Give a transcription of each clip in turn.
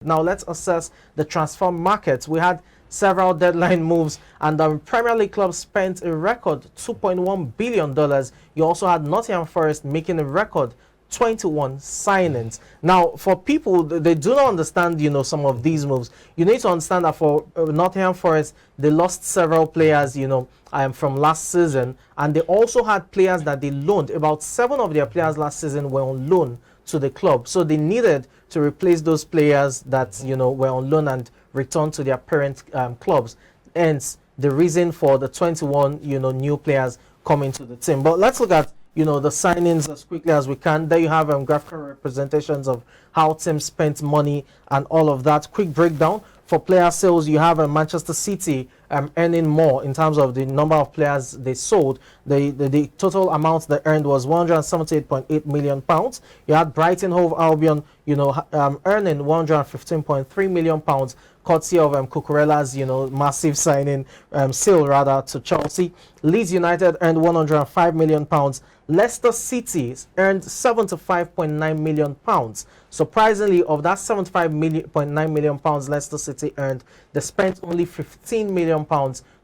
Now let's assess the transfer market. We had several deadline moves, and the Premier League clubs spent a record $2.1 billion. You also had Nottingham Forest making a record 21 signings. Now, for people, they do not understand, some of these moves. You need to understand that for Nottingham Forest, they lost several players, from last season, and they also had players that they loaned. About 7 of their players last season were on loan to the club, so they needed to replace those players that were on loan and return to their parent clubs. Hence the reason for the 21 new players coming to the team. But let's look at the signings as quickly as we can. There you have graphical representations of how teams spent money and all of that. Quick breakdown. For player sales, you have Manchester City earning more in terms of the number of players they sold. The total amount they earned was £178.8 million. You had Brighton Hove Albion, earning £115.3 million, courtesy of Cucurella's, massive signing sale rather to Chelsea. Leeds United earned £105 million. Leicester City earned £75.9 million. Surprisingly, of that £75.9 million Leicester City earned, they spent only £15 million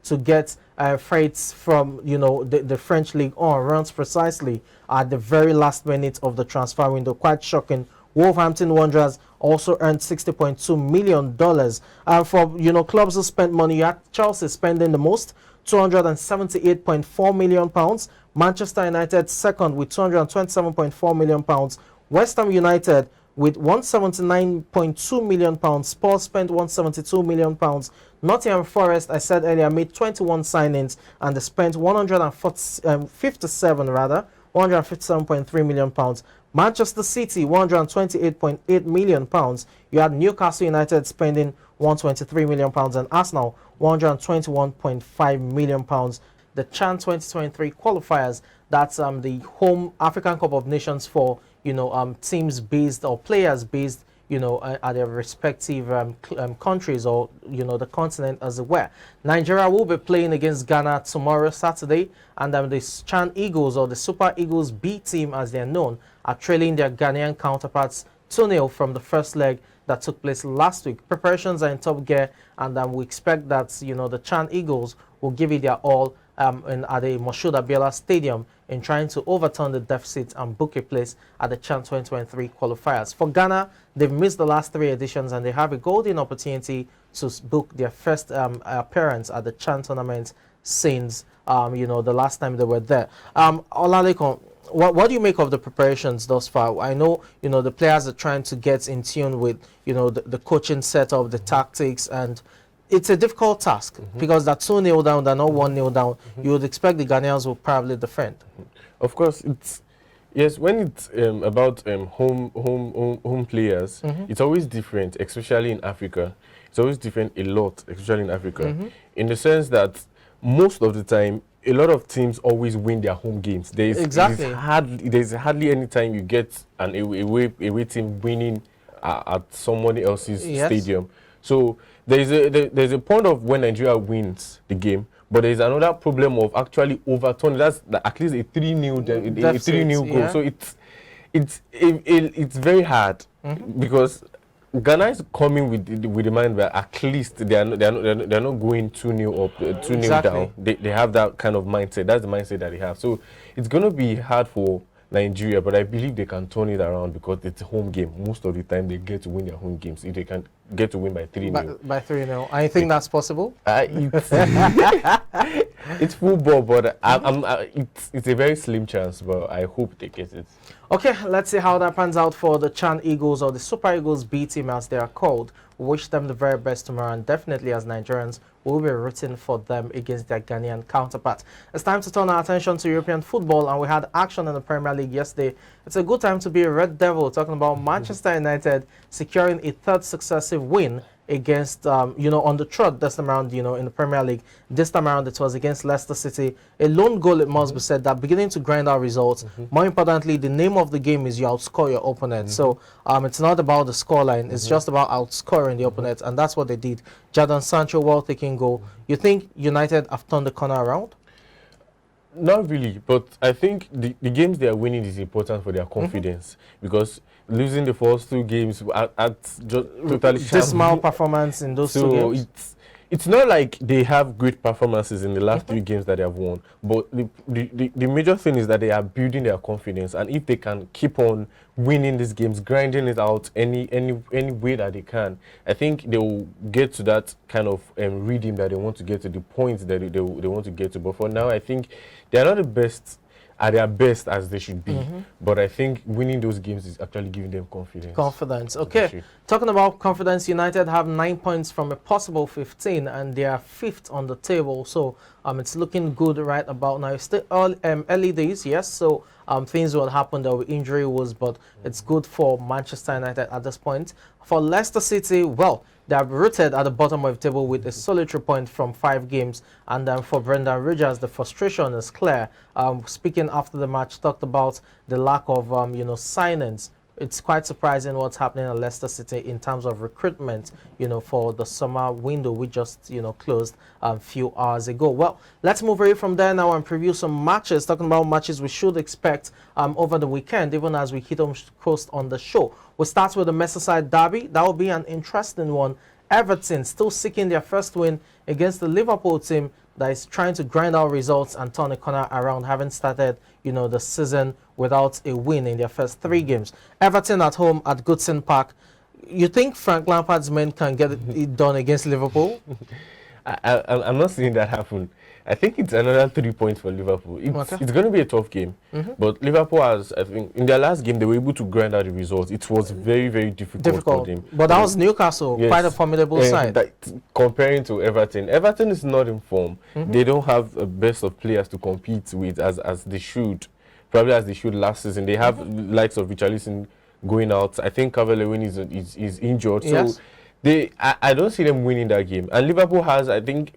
to get freights from the French League on runs precisely at the very last minute of the transfer window. Quite shocking. Wolverhampton Wanderers also earned $60.2 million. For clubs who spent money, you had Chelsea spending the most, £278.4 million. Manchester United second with £227.4 million. West Ham United with £179.2 million. Spurs spent £172 million. Nottingham Forest, I said earlier, made 21 signings and they spent £157.3 million. Manchester City, £128.8 million. You had Newcastle United spending £123 million and Arsenal, £121.5 million. The CHAN 2023 qualifiers, that's the home African Cup of Nations for teams based or players based at their respective countries or the continent as it were. Nigeria will be playing against Ghana tomorrow, Saturday, and the CHAN Eagles, or the Super Eagles B team as they're known, are trailing their Ghanaian counterparts 2-0 from the first leg that took place last week. Preparations are in top gear, and we expect that the CHAN Eagles will give it their all at the Moshood Abiola Stadium in trying to overturn the deficit and book a place at the CHAN 2023 qualifiers. For Ghana, they've missed the last 3 editions and they have a golden opportunity to book their first appearance at the CHAN tournament since the last time they were there. Olalekan, what do you make of the preparations thus far? I know the players are trying to get in tune with the coaching setup, the tactics, and it's a difficult task because they're 2-0 down, they're not 1-0 down. You would expect the Ghanaians will probably defend. Of course, when it's about home players, it's always different, especially in Africa. It's always different a lot, especially in Africa, in the sense that most of the time, a lot of teams always win their home games. There's hardly any time you get an away team winning at somebody else's stadium. So there's a point of when Nigeria wins the game, but there's another problem of actually overturning. That's at least a 3-0 goal. So it's very hard because Ghana is coming with the mind that at least they're not going 2-0 up, 2-0 down. They have that kind of mindset. That's the mindset that they have. So it's going to be hard for Nigeria, but I believe they can turn it around because it's a home game. Most of the time, they get to win their home games. If they can get to win by 3-0. By 3-0. I think that's possible. It's football, but it's a very slim chance, but I hope they get it. Okay, let's see how that pans out for the CHAN Eagles, or the Super Eagles B team as they are called. We wish them the very best tomorrow, and definitely as Nigerians, we'll be rooting for them against their Ghanaian counterparts. It's time to turn our attention to European football, and we had action in the Premier League yesterday. It's a good time to be a Red Devil, talking about Manchester United securing a 3rd successive win against, on the trot this time around, in the Premier League. This time around, it was against Leicester City. A lone goal, it must be said, that beginning to grind out results. More importantly, the name of the game is you outscore your opponent. So it's not about the scoreline. It's just about outscoring the opponent, and that's what they did. Jadon Sancho, well-taken goal. You think United have turned the corner around? Not really, but I think the games they are winning is important for their confidence because losing the first two games at just totally dismal performance in those two so games. it's not like they have great performances in the last three games that they have won, but the major thing is that they are building their confidence, and if they can keep on winning these games, grinding it out any way that they can, I think they will get to that kind of rhythm that they want to get to, the points that they want to get to. But for now, I think they are not the best at their best as they should be, but I think winning those games is actually giving them confidence. Okay, talking about confidence, United have 9 points from a possible 15 and they are 5th on the table, so it's looking good right about now. It's still early days, yes, so things will happen, there will be injury woes, but it's good for Manchester United at this point. For Leicester City, well, they are rooted at the bottom of the table with a solitary point from 5 games. And for Brendan Rodgers, the frustration is clear. Speaking after the match, talked about the lack of signings. It's quite surprising what's happening at Leicester City in terms of recruitment, for the summer window we just, closed a few hours ago. Well, let's move away from there now and preview some matches, talking about matches we should expect over the weekend, even as we hit home coast on the show. We'll start with the Merseyside derby. That will be an interesting one. Everton still seeking their first win against the Liverpool team that is trying to grind out results and turn a corner around, having started, the season without a win in their first 3 games. Everton at home at Goodison Park. You think Frank Lampard's men can get it done against Liverpool? I'm not seeing that happen. I think it's another 3 points for Liverpool. It's going to be a tough game. But Liverpool has, I think, in their last game, they were able to grind out the results. It was very, very difficult for them. But that was Newcastle, yes, quite a formidable side. Comparing to Everton, Everton is not in form. They don't have a best of players to compete with as they should, probably as they should last season. They have likes of Richarlison going out. I think Calvert-Lewin is injured. Yes. So I don't see them winning that game. And Liverpool has, I think,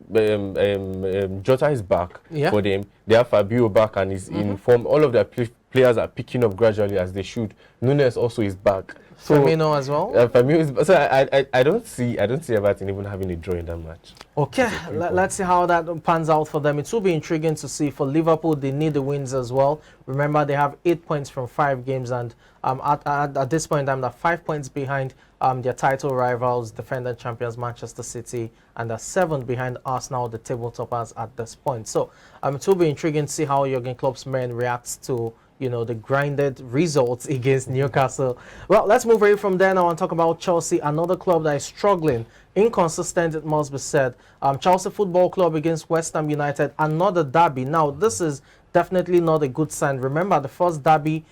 Jota is back for them. They have Fabio back and is in form. All of their players are picking up gradually as they should. Nunes also is back. So, Firmino as well. Firmino is, so I don't see Everton even having a draw in that match. Okay, let's see how that pans out for them. It will be intriguing to see. For Liverpool, they need the wins as well. Remember, they have 8 points from 5 games, and at this point in time, they're 5 points behind their title rivals, defending champions Manchester City, and they're 7 behind Arsenal, the table toppers at this point. So it will be intriguing to see how Jurgen Klopp's men reacts to the grinded results against Newcastle. Well, let's move away from there now and talk about Chelsea, another club that is struggling. Inconsistent, it must be said. Chelsea Football Club against West Ham United, another derby. Now, this is definitely not a good sign. Remember, the first derby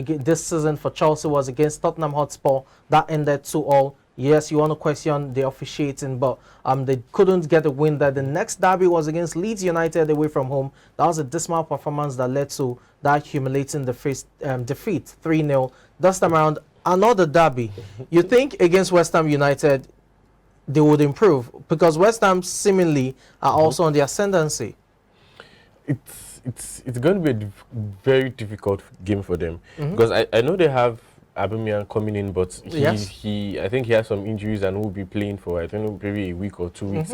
this season for Chelsea was against Tottenham Hotspur. That ended 2-2. Yes, you want to question the officiating, but they couldn't get a win there. The next derby was against Leeds United away from home. That was a dismal performance that led to that humiliating defeat 3-0. This time around, another derby. You think against West Ham United, they would improve? Because West Ham seemingly are also on the ascendancy. It's going to be a very difficult game for them. Because I know they have Aubameyang coming in, but I think he has some injuries and will be playing for, I don't know, maybe a week or 2 weeks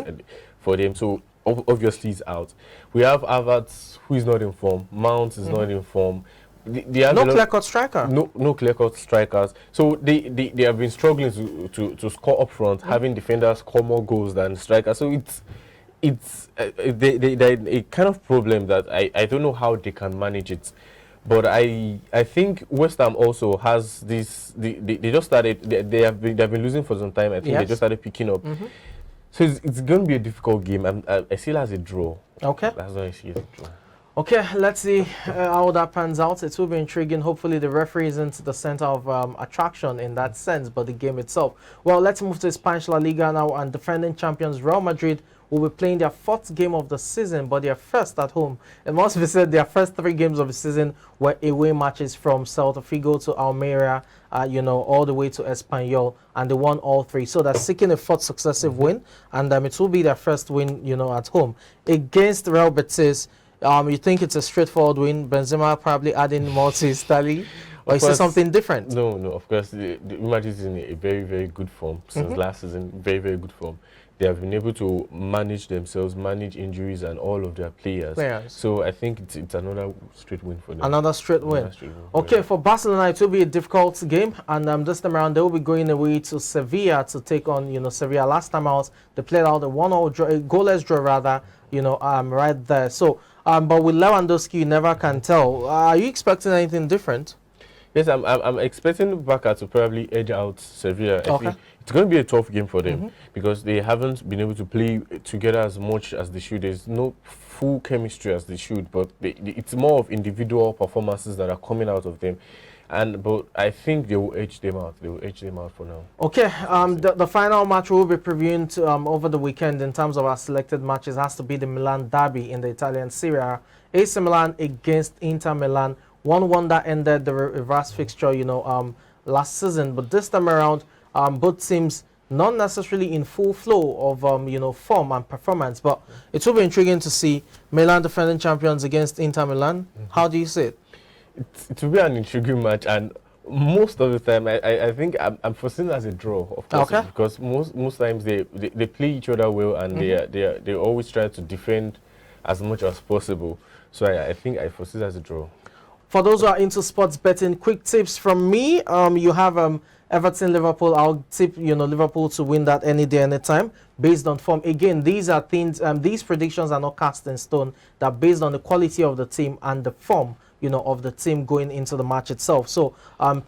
for them. So obviously he's out. We have Havertz, who is not in form. Mount is not in form. They have no clear-cut striker. No clear-cut strikers. So they have been struggling to score up front, having defenders score more goals than strikers. So it's a kind of problem that I don't know how they can manage it. But I think West Ham also has this. They just started. They've been losing for some time. I think they just started picking up. So it's going to be a difficult game. I see it as a draw. Okay. That's why I see it as a draw. Okay, let's see how that pans out. It will be intriguing. Hopefully the referee isn't the center of attraction in that sense, but the game itself. Well, let's move to Spanish La Liga now, and defending champions Real Madrid will be playing their 4th game of the season, but their first at home. It must be said their first 3 games of the season were away matches from Celta Vigo to Almeria, all the way to Espanyol, and they won all 3. So they're seeking a 4th successive win, and it will be their first win, at home. Against Real Betis, you think it's a straightforward win? Benzema probably adding more to his tally? Or is it course, something different? No, of course, the Real Madrid is in a very, very good form since last season. Very, very good form. They have been able to manage themselves, manage injuries and all of their players. So I think it's another straight win for them. Another straight win. Okay, for Barcelona, it will be a difficult game. And this time around, they will be going away to Sevilla to take on, Sevilla. Last time out, they played out a 1-0 draw, a goalless draw rather, right there. So, but with Lewandowski, you never can tell. Are you expecting anything different? Yes, I'm expecting Barca to probably edge out Sevilla. I think it's going to be a tough game for them because they haven't been able to play together as much as they should. There's no full chemistry as they should, but it's more of individual performances that are coming out of them. But I think they will edge them out. They will edge them out for now. Okay. The final match we'll be previewing to, over the weekend in terms of our selected matches has to be the Milan derby in the Italian Serie. AC Milan against Inter Milan. 1-1 that ended the reverse fixture, last season. But this time around, both teams not necessarily in full flow of, form and performance. But it will be intriguing to see Milan defending champions against Inter Milan. How do you see it? It will be an intriguing match, and most of the time, I think I'm foreseeing as a draw, of course, because most times they play each other well, and they always try to defend as much as possible. So I think I foresee it as a draw. For those who are into sports betting, quick tips from me. You have Everton, Liverpool. I'll tip Liverpool to win that any day, anytime, based on form. Again, these are things. These predictions are not cast in stone. They're based on the quality of the team and the form of the team going into the match itself. So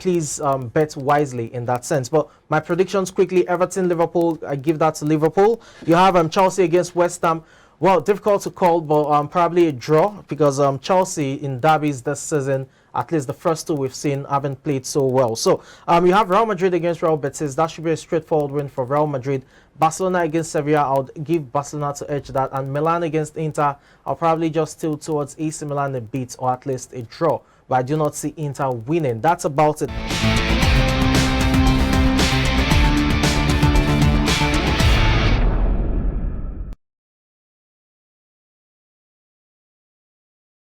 please bet wisely in that sense. But my predictions quickly: Everton, Liverpool. I give that to Liverpool. You have Chelsea against West Ham. Well, difficult to call, but probably a draw because Chelsea in derbies this season, at least the first two we've seen, haven't played so well. So you have Real Madrid against Real Betis. That should be a straightforward win for Real Madrid. Barcelona against Sevilla, I'll give Barcelona to edge that. And Milan against Inter, I'll probably just tilt towards AC Milan a bit or at least a draw. But I do not see Inter winning. That's about it.